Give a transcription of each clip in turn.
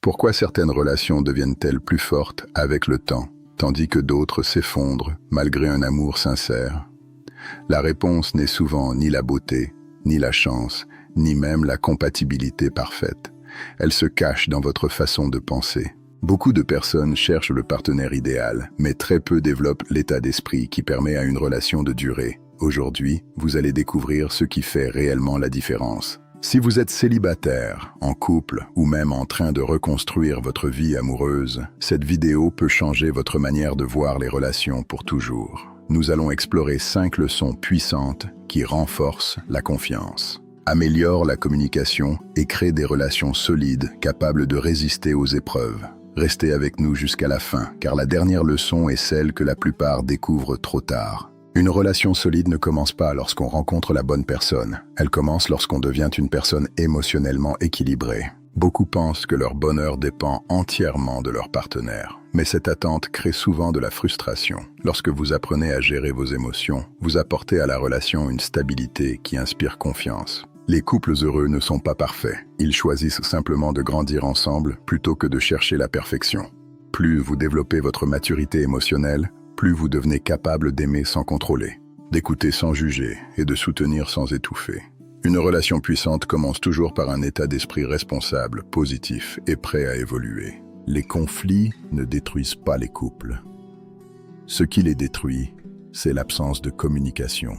Pourquoi certaines relations deviennent-elles plus fortes avec le temps, tandis que d'autres s'effondrent malgré un amour sincère? La réponse n'est souvent ni la beauté, ni la chance, ni même la compatibilité parfaite. Elle se cache dans votre façon de penser. Beaucoup de personnes cherchent le partenaire idéal, mais très peu développent l'état d'esprit qui permet à une relation de durer. Aujourd'hui, vous allez découvrir ce qui fait réellement la différence. Si vous êtes célibataire, en couple ou même en train de reconstruire votre vie amoureuse, cette vidéo peut changer votre manière de voir les relations pour toujours. Nous allons explorer 5 leçons puissantes qui renforcent la confiance, améliorent la communication et créent des relations solides capables de résister aux épreuves. Restez avec nous jusqu'à la fin, car la dernière leçon est celle que la plupart découvrent trop tard. Une relation solide ne commence pas lorsqu'on rencontre la bonne personne. Elle commence lorsqu'on devient une personne émotionnellement équilibrée. Beaucoup pensent que leur bonheur dépend entièrement de leur partenaire. Mais cette attente crée souvent de la frustration. Lorsque vous apprenez à gérer vos émotions, vous apportez à la relation une stabilité qui inspire confiance. Les couples heureux ne sont pas parfaits. Ils choisissent simplement de grandir ensemble plutôt que de chercher la perfection. Plus vous développez votre maturité émotionnelle, plus vous devenez capable d'aimer sans contrôler, d'écouter sans juger et de soutenir sans étouffer. Une relation puissante commence toujours par un état d'esprit responsable, positif et prêt à évoluer. Les conflits ne détruisent pas les couples. Ce qui les détruit, c'est l'absence de communication.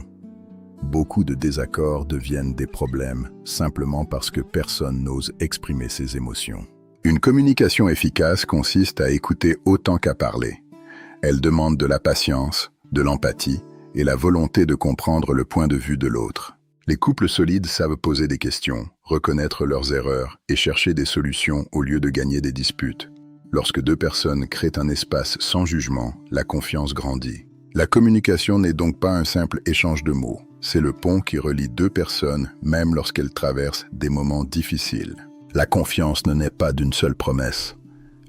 Beaucoup de désaccords deviennent des problèmes simplement parce que personne n'ose exprimer ses émotions. Une communication efficace consiste à écouter autant qu'à parler. Elle demande de la patience, de l'empathie et la volonté de comprendre le point de vue de l'autre. Les couples solides savent poser des questions, reconnaître leurs erreurs et chercher des solutions au lieu de gagner des disputes. Lorsque 2 personnes créent un espace sans jugement, la confiance grandit. La communication n'est donc pas un simple échange de mots. C'est le pont qui relie 2 personnes, même lorsqu'elles traversent des moments difficiles. La confiance ne naît pas d'une seule promesse.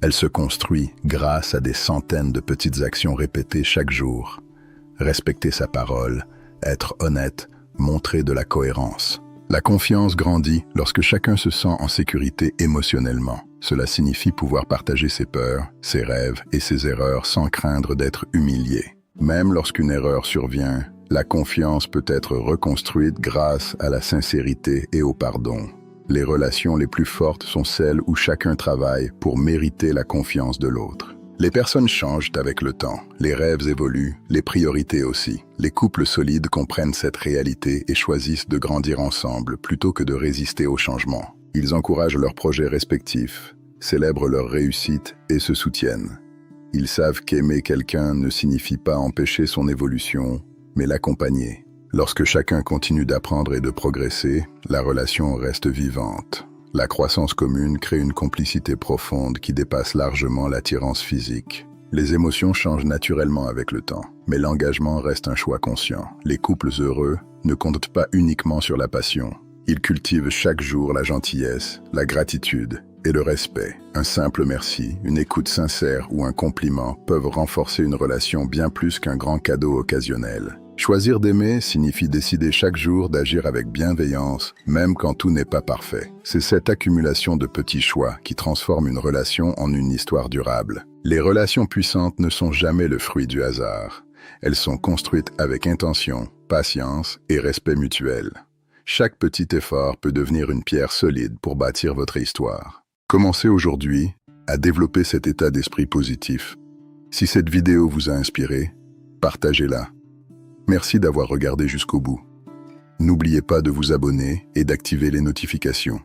Elle se construit grâce à des centaines de petites actions répétées chaque jour. Respecter sa parole, être honnête, montrer de la cohérence. La confiance grandit lorsque chacun se sent en sécurité émotionnellement. Cela signifie pouvoir partager ses peurs, ses rêves et ses erreurs sans craindre d'être humilié. Même lorsqu'une erreur survient, la confiance peut être reconstruite grâce à la sincérité et au pardon. Les relations les plus fortes sont celles où chacun travaille pour mériter la confiance de l'autre. Les personnes changent avec le temps, les rêves évoluent, les priorités aussi. Les couples solides comprennent cette réalité et choisissent de grandir ensemble plutôt que de résister au changement. Ils encouragent leurs projets respectifs, célèbrent leurs réussites et se soutiennent. Ils savent qu'aimer quelqu'un ne signifie pas empêcher son évolution, mais l'accompagner. Lorsque chacun continue d'apprendre et de progresser, la relation reste vivante. La croissance commune crée une complicité profonde qui dépasse largement l'attirance physique. Les émotions changent naturellement avec le temps, mais l'engagement reste un choix conscient. Les couples heureux ne comptent pas uniquement sur la passion. Ils cultivent chaque jour la gentillesse, la gratitude et le respect. Un simple merci, une écoute sincère ou un compliment peuvent renforcer une relation bien plus qu'un grand cadeau occasionnel. Choisir d'aimer signifie décider chaque jour d'agir avec bienveillance, même quand tout n'est pas parfait. C'est cette accumulation de petits choix qui transforme une relation en une histoire durable. Les relations puissantes ne sont jamais le fruit du hasard. Elles sont construites avec intention, patience et respect mutuel. Chaque petit effort peut devenir une pierre solide pour bâtir votre histoire. Commencez aujourd'hui à développer cet état d'esprit positif. Si cette vidéo vous a inspiré, partagez-la. Merci d'avoir regardé jusqu'au bout. N'oubliez pas de vous abonner et d'activer les notifications.